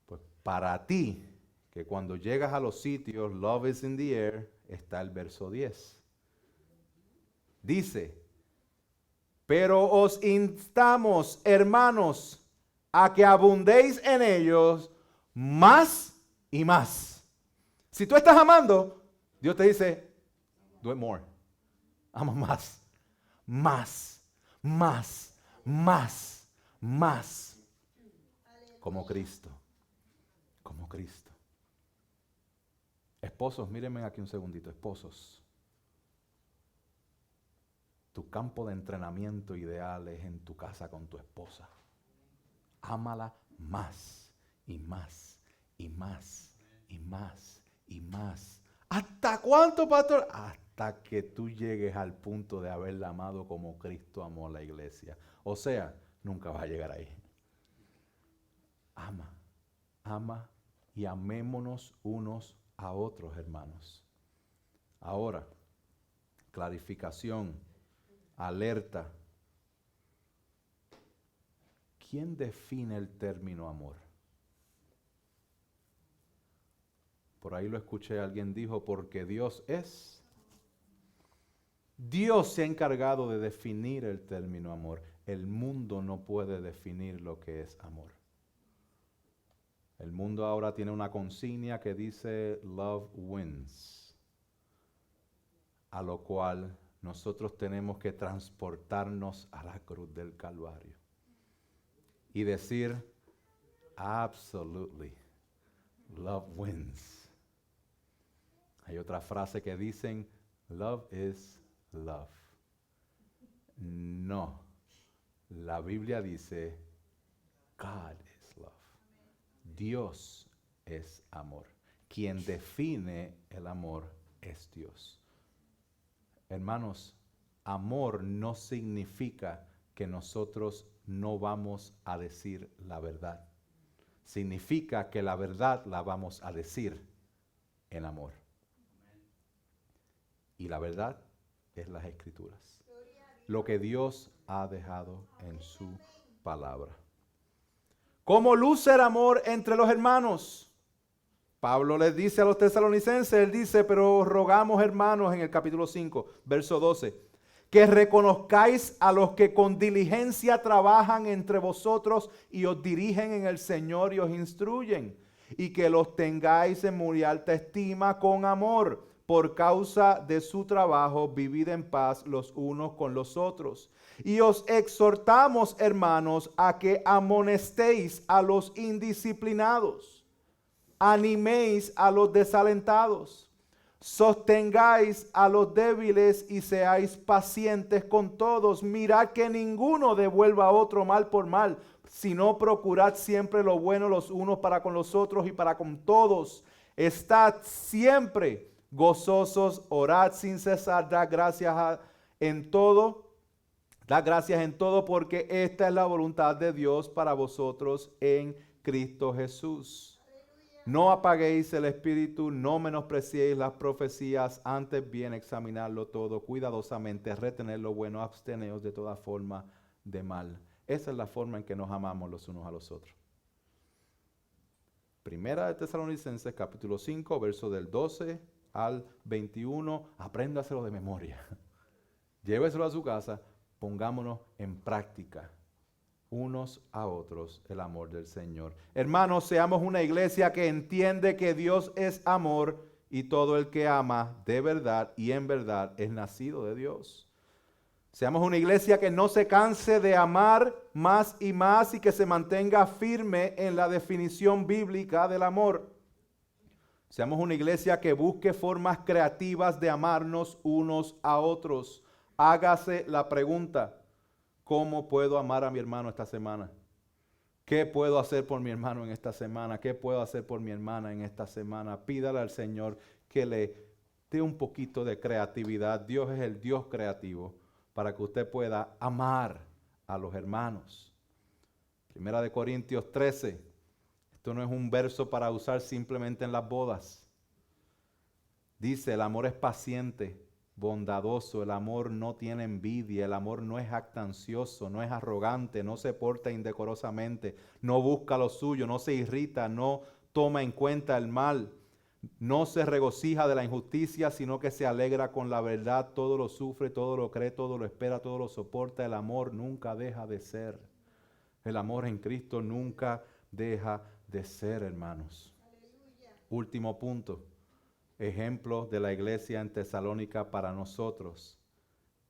Pues para ti, que cuando llegas a los sitios, love is in the air, está el verso 10. Dice, pero os instamos, hermanos, a que abundéis en ellos más y más. Si tú estás amando, Dios te dice, Do it more. Ama más. Más. Más. Más. Más. Como Cristo. Como Cristo. Esposos, mírenme aquí un segundito. Esposos. Tu campo de entrenamiento ideal es en tu casa con tu esposa. Ámala más y más y más y más y más. ¿Hasta cuánto, pastor? Hasta que tú llegues al punto de haberla amado como Cristo amó a la iglesia. O sea, nunca vas a llegar ahí. Ama, ama y amémonos unos a otros, hermanos. Ahora, clarificación, alerta. ¿Quién define el término amor? Por ahí lo escuché, alguien dijo, porque Dios es. Dios se ha encargado de definir el término amor. El mundo no puede definir lo que es amor. El mundo ahora tiene una consigna que dice love wins, a lo cual nosotros tenemos que transportarnos a la cruz del Calvario y decir, absolutely, love wins. Hay otra frase que dicen, love is love. No, la Biblia dice, God is love. Dios es amor. Quien define el amor es Dios. Hermanos, amor no significa que nosotros no vamos a decir la verdad. Significa que la verdad la vamos a decir en amor. Y la verdad es las Escrituras. Lo que Dios ha dejado en su palabra. ¿Cómo luce el amor entre los hermanos? Pablo les dice a los tesalonicenses, él dice, pero rogamos, hermanos, en el capítulo 5, verso 12, que reconozcáis a los que con diligencia trabajan entre vosotros y os dirigen en el Señor y os instruyen, y que los tengáis en muy alta estima con amor. Por causa de su trabajo, vivid en paz los unos con los otros. Y os exhortamos, hermanos, a que amonestéis a los indisciplinados, animéis a los desalentados, sostengáis a los débiles y seáis pacientes con todos. Mirad que ninguno devuelva a otro mal por mal, sino procurad siempre lo bueno los unos para con los otros y para con todos. Estad siempre gozosos, orad sin cesar, dad gracias en todo, porque esta es la voluntad de Dios para vosotros en Cristo Jesús. No apaguéis el espíritu, no menospreciéis las profecías, antes bien examinarlo todo cuidadosamente, retener lo bueno, absteneos de toda forma de mal. Esa es la forma en que nos amamos los unos a los otros. Primera de Tesalonicenses, capítulo 5, verso del 12 al 21, apréndaselo de memoria. Lléveselo a su casa, pongámonos en práctica unos a otros el amor del Señor. Hermanos, seamos una iglesia que entiende que Dios es amor y todo el que ama de verdad y en verdad es nacido de Dios. Seamos una iglesia que no se canse de amar más y más y que se mantenga firme en la definición bíblica del amor. Seamos una iglesia que busque formas creativas de amarnos unos a otros. Hágase la pregunta, ¿cómo puedo amar a mi hermano esta semana? ¿Qué puedo hacer por mi hermano en esta semana? ¿Qué puedo hacer por mi hermana en esta semana? Pídale al Señor que le dé un poquito de creatividad. Dios es el Dios creativo para que usted pueda amar a los hermanos. Primera de Corintios 13. Esto no es un verso para usar simplemente en las bodas. Dice, el amor es paciente, bondadoso, el amor no tiene envidia, el amor no es jactancioso, no es arrogante, no se porta indecorosamente, no busca lo suyo, no se irrita, no toma en cuenta el mal, no se regocija de la injusticia, sino que se alegra con la verdad, todo lo sufre, todo lo cree, todo lo espera, todo lo soporta. El amor nunca deja de ser. El amor en Cristo nunca deja de ser, hermanos. Aleluya. Último punto. ejemplo de la iglesia en Tesalónica para nosotros,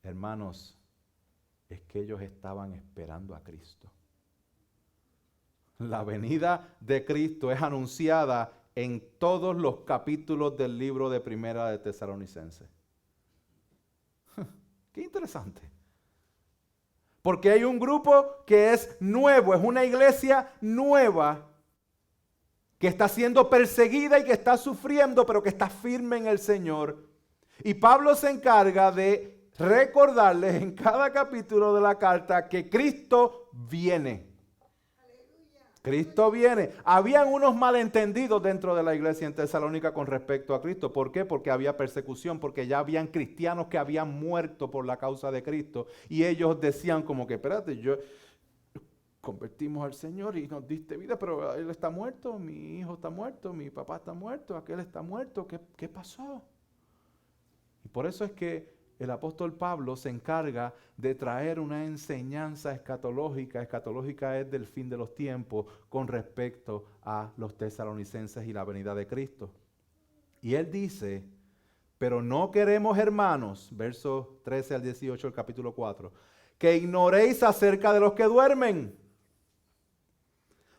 hermanos, es que ellos estaban esperando a Cristo. La venida de Cristo es anunciada en todos los capítulos del libro de Primera de Tesalonicenses. Qué interesante. Porque hay un grupo que es nuevo, es una iglesia nueva que está siendo perseguida y que está sufriendo, pero que está firme en el Señor. Y Pablo se encarga de recordarles en cada capítulo de la carta que Cristo viene. Cristo viene. Habían unos malentendidos dentro de la iglesia en Tesalónica con respecto a Cristo. ¿Por qué? Porque había persecución, porque ya habían cristianos que habían muerto por la causa de Cristo. Y ellos decían como que, espérate, yo convertimos al Señor y nos diste vida, pero él está muerto, mi hijo está muerto, mi papá está muerto, aquel está muerto. ¿Qué pasó? Y por eso es que el apóstol Pablo se encarga de traer una enseñanza escatológica. Escatológica es del fin de los tiempos con respecto a los tesalonicenses y la venida de Cristo. Y él dice, pero no queremos, hermanos, versos 13 al 18 del capítulo 4, que ignoréis acerca de los que duermen,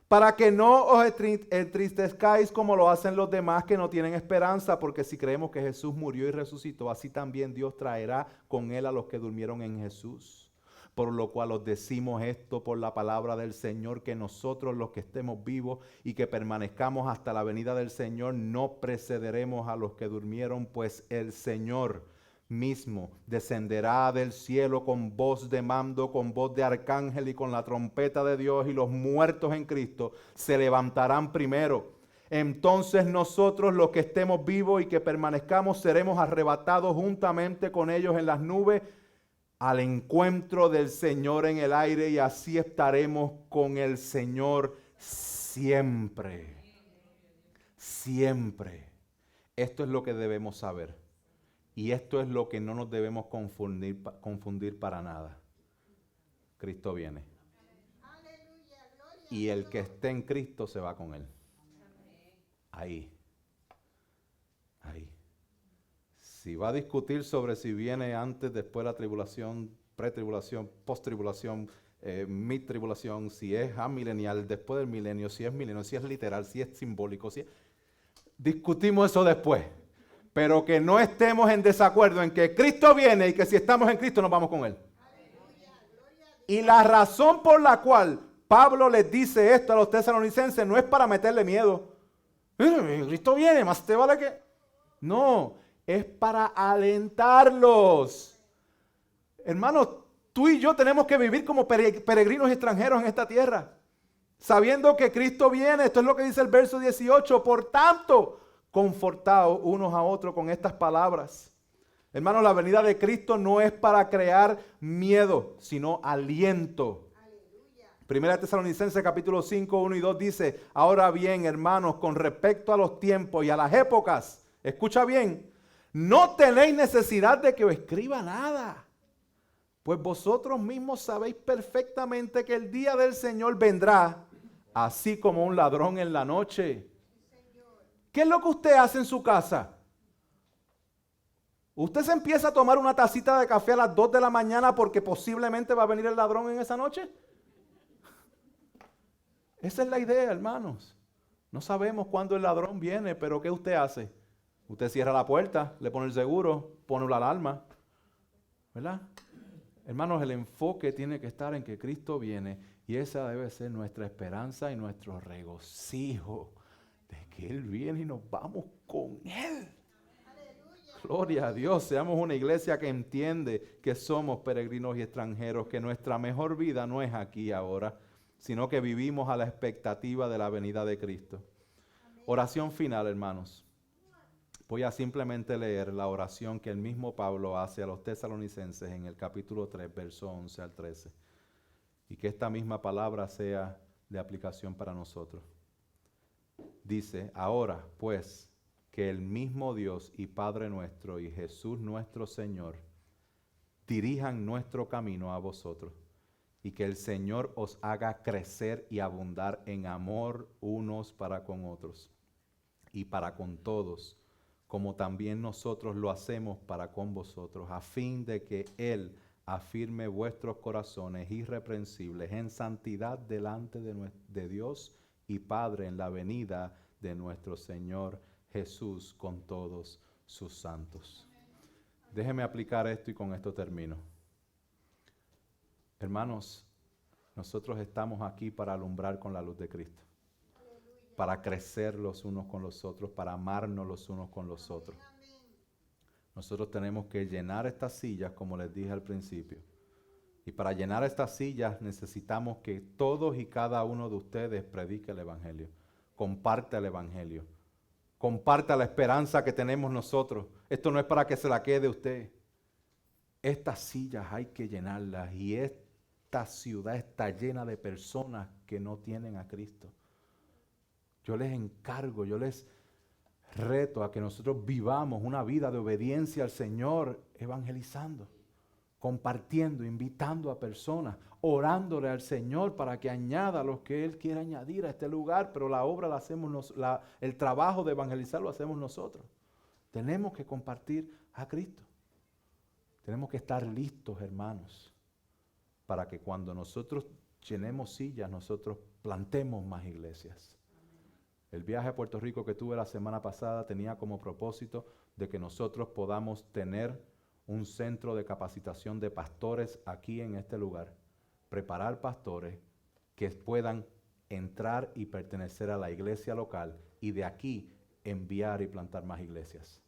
para que no os entristezcáis como lo hacen los demás que no tienen esperanza, porque si creemos que Jesús murió y resucitó, así también Dios traerá con él a los que durmieron en Jesús. Por lo cual os decimos esto por la palabra del Señor, que nosotros los que estemos vivos y que permanezcamos hasta la venida del Señor, no precederemos a los que durmieron, pues el Señor mismo descenderá del cielo con voz de mando, con voz de arcángel y con la trompeta de Dios, y los muertos en Cristo se levantarán primero. Entonces nosotros los que estemos vivos y que permanezcamos seremos arrebatados juntamente con ellos en las nubes al encuentro del Señor en el aire, y así estaremos con el Señor siempre. Siempre. Esto es lo que debemos saber. Y esto es lo que no nos debemos confundir para nada. Cristo viene. Y el que esté en Cristo se va con él. Ahí. Ahí. Si va a discutir sobre si viene antes, después de la tribulación, pretribulación, posttribulación, mid-tribulación, si es amilenial, después del milenio, si es literal, si es simbólico, discutimos eso después. Pero que no estemos en desacuerdo en que Cristo viene y que si estamos en Cristo nos vamos con él. Y la razón por la cual Pablo les dice esto a los tesalonicenses no es para meterle miedo. Cristo viene, más te vale que... No, es para alentarlos. Hermanos, tú y yo tenemos que vivir como peregrinos extranjeros en esta tierra, sabiendo que Cristo viene. Esto es lo que dice el verso 18. Por tanto, confortaos unos a otros con estas palabras. Hermanos, la venida de Cristo no es para crear miedo, sino aliento. Primera Tesalonicenses capítulo 5, 1 y 2 dice, ahora bien, hermanos, con respecto a los tiempos y a las épocas, escucha bien, no tenéis necesidad de que os escriba nada, pues vosotros mismos sabéis perfectamente que el día del Señor vendrá, así como un ladrón en la noche. ¿Qué es lo que usted hace en su casa? ¿Usted se empieza a tomar una tacita de café a las 2 de la mañana porque posiblemente va a venir el ladrón en esa noche? Esa es la idea, hermanos. No sabemos cuándo el ladrón viene, pero ¿qué usted hace? Usted cierra la puerta, le pone el seguro, pone una alarma, ¿verdad? Hermanos, el enfoque tiene que estar en que Cristo viene, y esa debe ser nuestra esperanza y nuestro regocijo de que Él viene y nos vamos con Él. Gloria a Dios, seamos una iglesia que entiende que somos peregrinos y extranjeros, que nuestra mejor vida no es aquí ahora, sino que vivimos a la expectativa de la venida de Cristo. Oración final, hermanos. Voy a simplemente leer la oración que el mismo Pablo hace a los tesalonicenses en el capítulo 3, verso 11 al 13. Y que esta misma palabra sea de aplicación para nosotros. Dice, ahora pues, que el mismo Dios y Padre nuestro y Jesús nuestro Señor dirijan nuestro camino a vosotros, y que el Señor os haga crecer y abundar en amor unos para con otros y para con todos, como también nosotros lo hacemos para con vosotros, a fin de que Él afirme vuestros corazones irreprensibles en santidad delante de Dios y Padre en la venida de nuestro Señor Jesús con todos sus santos. Déjeme aplicar esto y con esto termino. Hermanos, nosotros estamos aquí para alumbrar con la luz de Cristo, para crecer los unos con los otros, para amarnos los unos con los otros. Nosotros tenemos que llenar estas sillas, como les dije al principio. Y para llenar estas sillas necesitamos que todos y cada uno de ustedes predique el Evangelio, comparte el Evangelio, comparta la esperanza que tenemos nosotros. Esto no es para que se la quede usted. Estas sillas hay que llenarlas y esta ciudad está llena de personas que no tienen a Cristo. Yo les encargo, yo les reto a que nosotros vivamos una vida de obediencia al Señor, evangelizando, compartiendo, invitando a personas, orándole al Señor para que añada los que Él quiere añadir a este lugar, pero la obra la hacemos, el trabajo de evangelizar lo hacemos nosotros. Tenemos que compartir a Cristo. Tenemos que estar listos, hermanos, para que cuando nosotros llenemos sillas, nosotros plantemos más iglesias. El viaje a Puerto Rico que tuve la semana pasada tenía como propósito de que nosotros podamos tener un centro de capacitación de pastores aquí en este lugar. Preparar pastores que puedan entrar y pertenecer a la iglesia local y de aquí enviar y plantar más iglesias.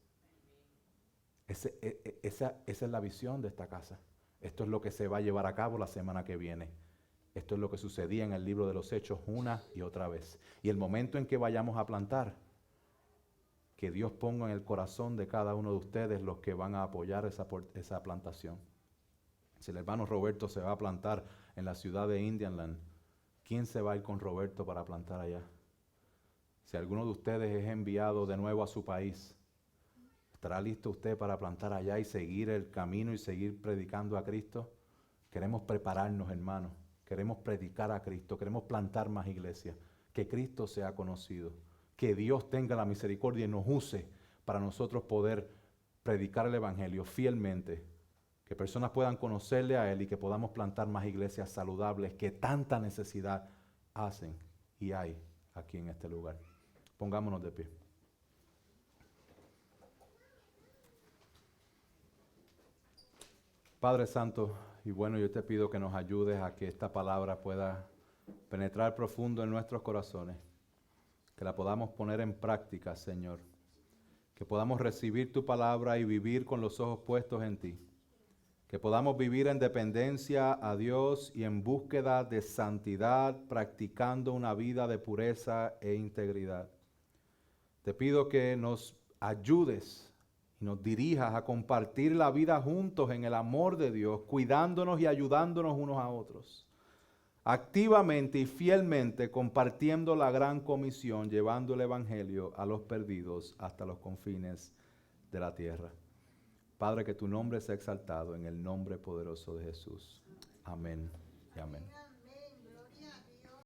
Esa es la visión de esta casa. Esto es lo que se va a llevar a cabo la semana que viene. Esto es lo que sucedía en el libro de los Hechos una y otra vez. Y el momento en que vayamos a plantar, que Dios ponga en el corazón de cada uno de ustedes los que van a apoyar esa plantación. Si el hermano Roberto se va a plantar en la ciudad de Indianland, ¿quién se va a ir con Roberto para plantar allá? Si alguno de ustedes es enviado de nuevo a su país, ¿estará listo usted para plantar allá y seguir el camino y seguir predicando a Cristo? Queremos prepararnos, hermanos. Queremos predicar a Cristo, queremos plantar más iglesias, que Cristo sea conocido, que Dios tenga la misericordia y nos use para nosotros poder predicar el Evangelio fielmente, que personas puedan conocerle a Él y que podamos plantar más iglesias saludables que tanta necesidad hacen y hay aquí en este lugar. Pongámonos de pie. Padre Santo, y bueno, yo te pido que nos ayudes a que esta palabra pueda penetrar profundo en nuestros corazones, que la podamos poner en práctica, Señor, que podamos recibir tu palabra y vivir con los ojos puestos en ti, que podamos vivir en dependencia a Dios y en búsqueda de santidad, practicando una vida de pureza e integridad. Te pido que nos ayudes y nos dirijas a compartir la vida juntos en el amor de Dios, cuidándonos y ayudándonos unos a otros. Activamente y fielmente compartiendo la gran comisión, llevando el Evangelio a los perdidos hasta los confines de la tierra. Padre, que tu nombre sea exaltado en el nombre poderoso de Jesús. Amén y amén.